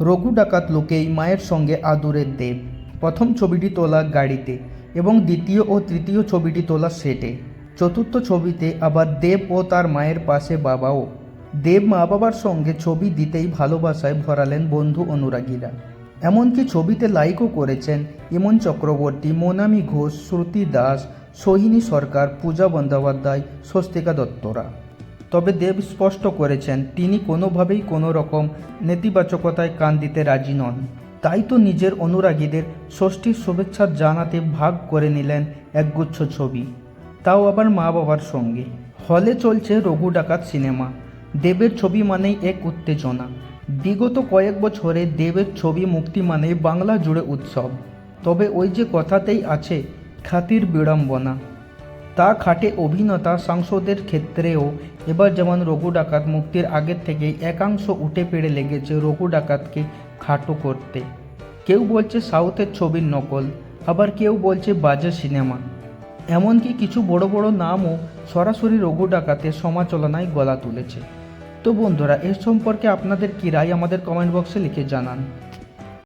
রঘু ডাকাত লোকেই মায়ের সঙ্গে আদুরের দেব। প্রথম ছবিটি তোলা গাড়িতে এবং দ্বিতীয় ও তৃতীয় ছবিটি তোলা সেটে। চতুর্থ ছবিতে আবার দেব ও তার মায়ের পাশে বাবাও। দেব মা বাবার সঙ্গে ছবি দিতেই ভালোবাসায় ভরালেন বন্ধু অনুরাগীরা। এমনকি ছবিতে লাইকও করেছেন ইমন চক্রবর্তী, মনামি ঘোষ, শ্রুতি দাস, সোহিনী সরকার, পূজা বন্দ্যোপাধ্যায়, স্বস্তিকা দত্তরা। তবে দেব স্পষ্ট করেছেন তিনি কোনোভাবেই কোনো রকম নেতিবাচকতায় কান দিতে রাজি নন। তাই তো নিজের অনুরাগীদের ষষ্ঠীর শুভেচ্ছা জানাতে ভাগ করে নিলেন একগুচ্ছ ছবি, তাও আবার মা বাবার সঙ্গে। হলে চলছে রঘু ডাকাত সিনেমা। দেবের ছবি মানেই এক উত্তেজনা। বিগত কয়েক বছরে দেবের ছবি মুক্তি মানেই বাংলা জুড়ে উৎসব। তবে ওই যে কথাতেই আছে খ্যাতির বিড়ম্বনা, তা খাটে অভিনেতা সাংসদের ক্ষেত্রেও। এবার যেমন রঘু ডাকাত মুক্তির আগের থেকেই একাংশ উঠে পেড়ে লেগেছে রঘু ডাকাতকে খাটো করতে। কেউ বলছে সাউথের ছবির নকল, আবার কেউ বলছে বাজে সিনেমা। এমনকি কিছু বড় বড় নামও সরাসরি রঘু ডাকাতের সমালোচনায় গলা তুলেছে। তো বন্ধুরা, এর সম্পর্কে আপনাদের কী রায় আমাদের কমেন্ট বক্সে লিখে জানান।